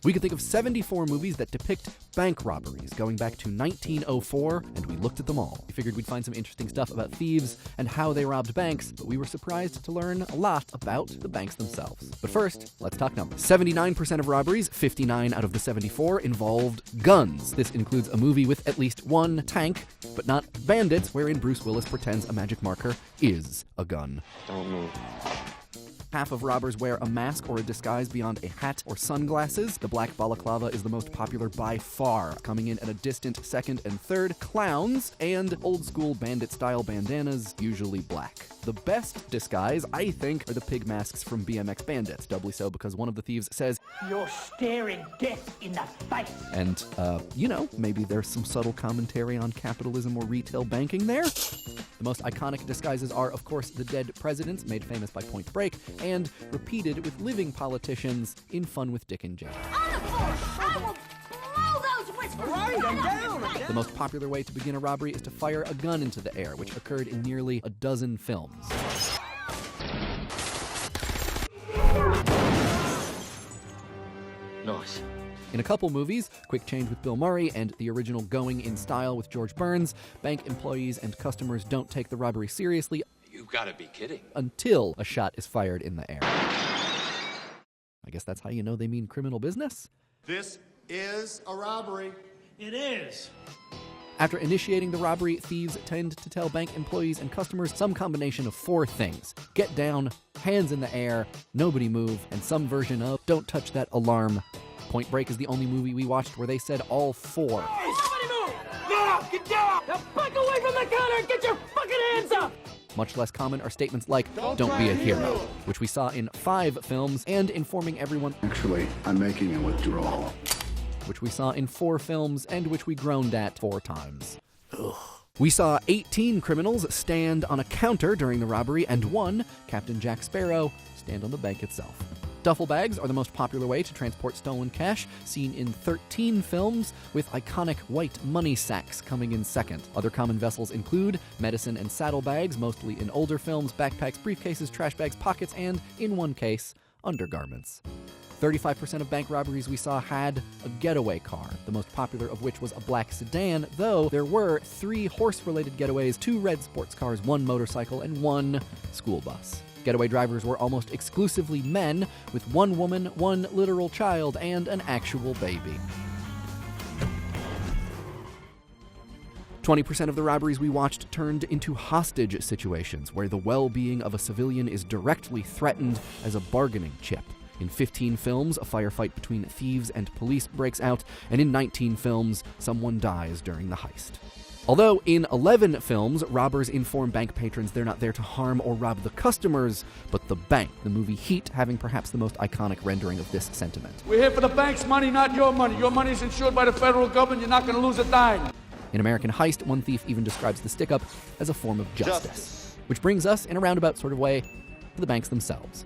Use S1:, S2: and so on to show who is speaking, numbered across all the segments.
S1: We could think of 74 movies that depict bank robberies going back to 1904, and we looked at them all. We figured we'd find some interesting stuff about thieves and how they robbed banks, but we were surprised to learn a lot about the banks themselves. But first, let's talk numbers. 79% of robberies, 59 out of the 74, involved guns. This includes a movie with at least one tank, but not Bandits, wherein Bruce Willis pretends a magic marker is a gun.
S2: Don't move.
S1: Half of robbers wear a mask or a disguise beyond a hat or sunglasses. The black balaclava is the most popular by far, coming in at a distant second and third. Clowns and old-school bandit-style bandanas, usually black. The best disguise, I think, are the pig masks from BMX Bandits, doubly so because one of the thieves says,
S3: "You're staring death in the face."
S1: And, maybe there's some subtle commentary on capitalism or retail banking there. The most iconic disguises are, of course, the dead presidents, made famous by Point Break, and repeated with living politicians in Fun with Dick and Jane.
S4: I will blow those whiskers.
S3: Right, I'm down.
S1: The most popular way to begin a robbery is to fire a gun into the air, which occurred in nearly a dozen films.
S2: Nice.
S1: In a couple movies, Quick Change with Bill Murray and the original Going in Style with George Burns, bank employees and customers don't take the robbery seriously.
S2: You gotta be kidding.
S1: Until a shot is fired in the air. I guess that's how you know they mean criminal business?
S5: This is a robbery.
S3: It is.
S1: After initiating the robbery, thieves tend to tell bank employees and customers some combination of 4 things. Get down, hands in the air, nobody move, and some version of don't touch that alarm. Point Break is the only movie we watched where they said all 4.
S3: Hey, somebody move! No! Get down! Now back away from the counter and get your fucking hands up!
S1: Much less common are statements like, don't be a hero, which we saw in 5 films, and informing everyone,
S6: actually, I'm making a withdrawal,
S1: which we saw in 4 films, and which we groaned at 4 times. Ugh. We saw 18 criminals stand on a counter during the robbery, and 1, Captain Jack Sparrow, stand on the bank itself. Duffel bags are the most popular way to transport stolen cash, seen in 13 films, with iconic white money sacks coming in second. Other common vessels include medicine and saddlebags, mostly in older films, backpacks, briefcases, trash bags, pockets, and, in one case, undergarments. 35% of bank robberies we saw had a getaway car, the most popular of which was a black sedan, though there were 3 horse-related getaways, 2 red sports cars, 1 motorcycle, and 1 school bus. Getaway drivers were almost exclusively men, with 1 woman, 1 literal child, and an actual baby. 20% of the robberies we watched turned into hostage situations, where the well-being of a civilian is directly threatened as a bargaining chip. In 15 films, a firefight between thieves and police breaks out, and in 19 films, someone dies during the heist. Although in 11 films, robbers inform bank patrons they're not there to harm or rob the customers, but the bank, the movie Heat having perhaps the most iconic rendering of this sentiment.
S7: We're here for the bank's money, not your money. Your money is insured by the federal government. You're not going to lose a dime.
S1: In American Heist, one thief even describes the stick-up as a form of justice. Which brings us, in a roundabout sort of way, to the banks themselves.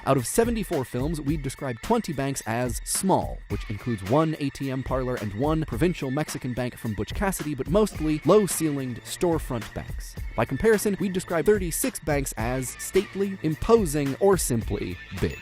S1: Out of 74 films, we'd describe 20 banks as small, which includes 1 ATM parlor and 1 provincial Mexican bank from Butch Cassidy, but mostly low-ceilinged storefront banks. By comparison, we'd describe 36 banks as stately, imposing, or simply big.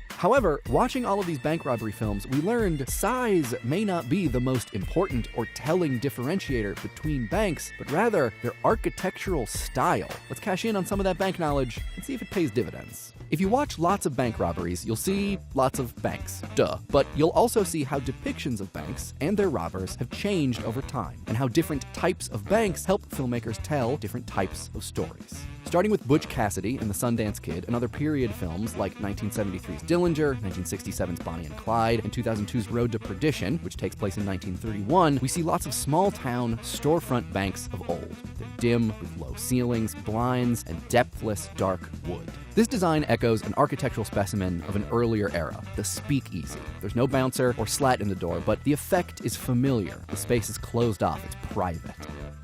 S1: However, watching all of these bank robbery films, we learned size may not be the most important or telling differentiator between banks, but rather their architectural style. Let's cash in on some of that bank knowledge and see if it pays dividends. If you watch lots of bank robberies, you'll see lots of banks, duh. But you'll also see how depictions of banks and their robbers have changed over time, and how different types of banks help filmmakers tell different types of stories. Starting with Butch Cassidy and the Sundance Kid, and other period films like 1973's Dillinger, 1967's Bonnie and Clyde, and 2002's Road to Perdition, which takes place in 1931, we see lots of small-town, storefront banks of old. They're dim, with low ceilings, blinds, and depthless, dark wood. This design echoes an architectural specimen of an earlier era, the speakeasy. There's no bouncer or slat in the door, but the effect is familiar. The space is closed off, it's private.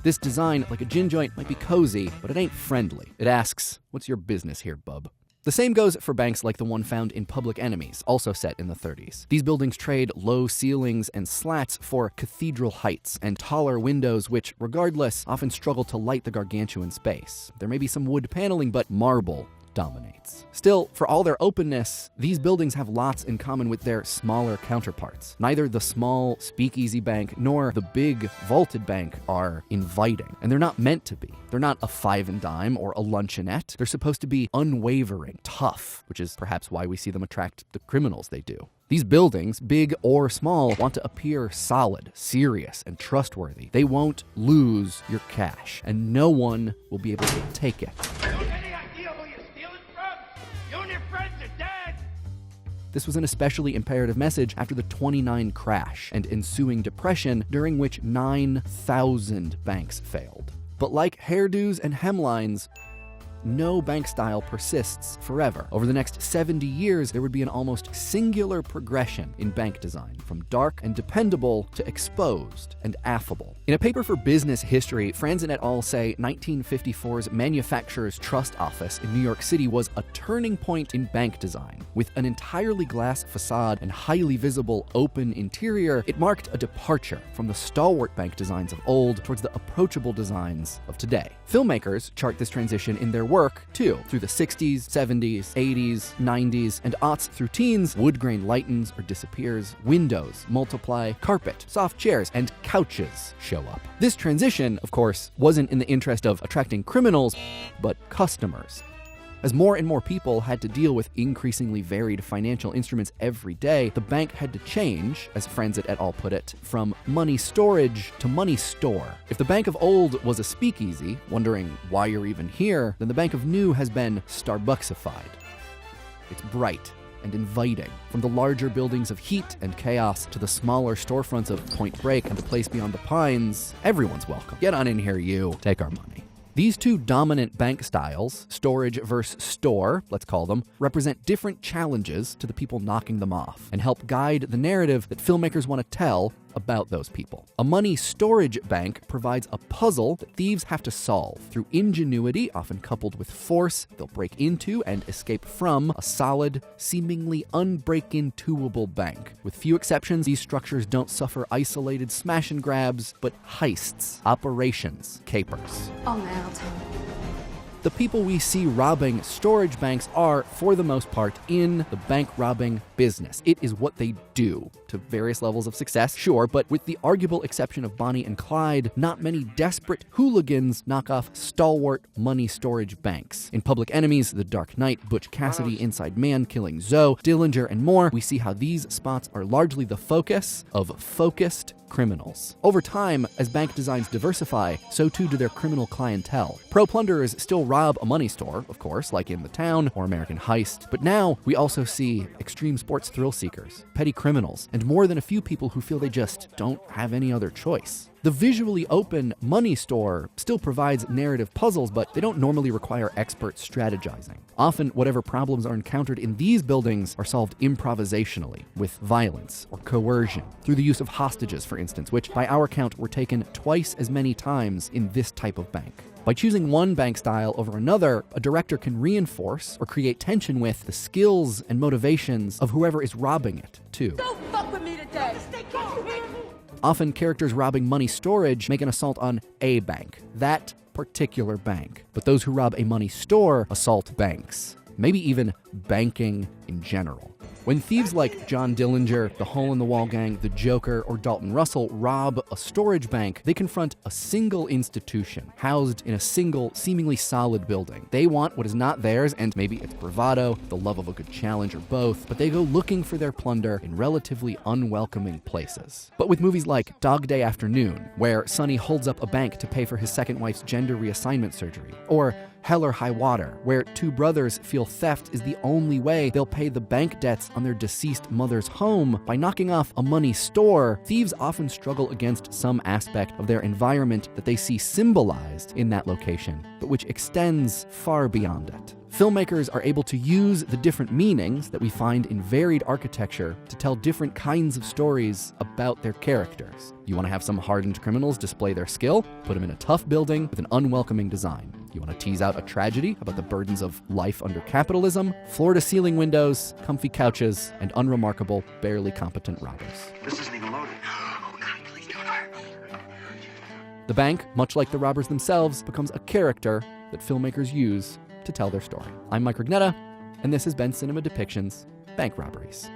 S1: This design, like a gin joint, might be cozy, but it ain't friendly. It asks, what's your business here, bub? The same goes for banks like the one found in Public Enemies, also set in the 30s. These buildings trade low ceilings and slats for cathedral heights and taller windows which, regardless, often struggle to light the gargantuan space. There may be some wood paneling, but marble dominates. Still, for all their openness, these buildings have lots in common with their smaller counterparts. Neither the small speakeasy bank nor the big vaulted bank are inviting, and they're not meant to be. They're not a five and dime or a luncheonette. They're supposed to be unwavering, tough, which is perhaps why we see them attract the criminals they do. These buildings, big or small, want to appear solid, serious, and trustworthy. They won't lose your cash, and no one will be able to take it.
S3: You have any idea who you're stealing from? You and your friends are dead.
S1: This was an especially imperative message after the '29 crash and ensuing depression, during which 9,000 banks failed. But like hairdos and hemlines, no bank style persists forever. Over the next 70 years, there would be an almost singular progression in bank design, from dark and dependable to exposed and affable. In a paper for Business History, Franzen et al. Say 1954's Manufacturers Trust Office in New York City was a turning point in bank design. With an entirely glass facade and highly visible open interior, it marked a departure from the stalwart bank designs of old towards the approachable designs of today. Filmmakers chart this transition in their work, too. Through the 60s, 70s, 80s, 90s, and aughts through teens, wood grain lightens or disappears, windows multiply, carpet, soft chairs, and couches show up. This transition, of course, wasn't in the interest of attracting criminals, but customers. As more and more people had to deal with increasingly varied financial instruments every day, the bank had to change, as Franzen et al. Put it, from money storage to money store. If the bank of old was a speakeasy, wondering why you're even here, then the bank of new has been Starbucksified. It's bright and inviting. From the larger buildings of heat and chaos to the smaller storefronts of Point Break and the Place Beyond the Pines, everyone's welcome. Get on in here, you. Take our money. These two dominant bank styles, storage versus store, let's call them, represent different challenges to the people knocking them off and help guide the narrative that filmmakers want to tell about those people. A money storage bank provides a puzzle that thieves have to solve. Through ingenuity, often coupled with force, they'll break into and escape from a solid, seemingly unbreak-intoable bank. With few exceptions, these structures don't suffer isolated smash and grabs, but heists, operations, capers.
S4: Oh man, I'll tell you.
S1: The people we see robbing storage banks are, for the most part, in the bank robbing business. It is what they do, to various levels of success, sure, but with the arguable exception of Bonnie and Clyde, not many desperate hooligans knock off stalwart money storage banks. In Public Enemies, The Dark Knight, Butch Cassidy, Inside Man, Killing Zoe, Dillinger, and more, we see how these spots are largely the focus of focused criminals. Over time, as bank designs diversify, so too do their criminal clientele. Pro-plunderers still rob a money store, of course, like in The Town or American Heist, but now we also see extreme sports thrill seekers, petty criminals, and more than a few people who feel they just don't have any other choice. The visually open money store still provides narrative puzzles, but they don't normally require expert strategizing. Often, whatever problems are encountered in these buildings are solved improvisationally, with violence or coercion, through the use of hostages, for instance, which by our count were taken twice as many times in this type of bank. By choosing one bank style over another, a director can reinforce or create tension with the skills and motivations of whoever is robbing it, too.
S4: Don't fuck with me today.
S1: Often, characters robbing money storage make an assault on a bank, that particular bank. But those who rob a money store assault banks, maybe even banking in general. When thieves like John Dillinger, the Hole-in-the-Wall Gang, the Joker, or Dalton Russell rob a storage bank, they confront a single institution, housed in a single, seemingly solid building. They want what is not theirs, and maybe it's bravado, the love of a good challenge, or both, but they go looking for their plunder in relatively unwelcoming places. But with movies like Dog Day Afternoon, where Sonny holds up a bank to pay for his second wife's gender reassignment surgery, or Hell or High Water, where two brothers feel theft is the only way they'll pay the bank debts on their deceased mother's home by knocking off a money store, thieves often struggle against some aspect of their environment that they see symbolized in that location, but which extends far beyond it. Filmmakers are able to use the different meanings that we find in varied architecture to tell different kinds of stories about their characters. You want to have some hardened criminals display their skill? Put them in a tough building with an unwelcoming design. You want to tease out a tragedy about the burdens of life under capitalism? Floor-to-ceiling windows, comfy couches, and unremarkable, barely competent robbers.
S2: This isn't even loaded. Oh, God, please don't hurt me.
S1: The bank, much like the robbers themselves, becomes a character that filmmakers use to tell their story. I'm Mike Rignetta, and this has been Cinema Depictions: Bank Robberies.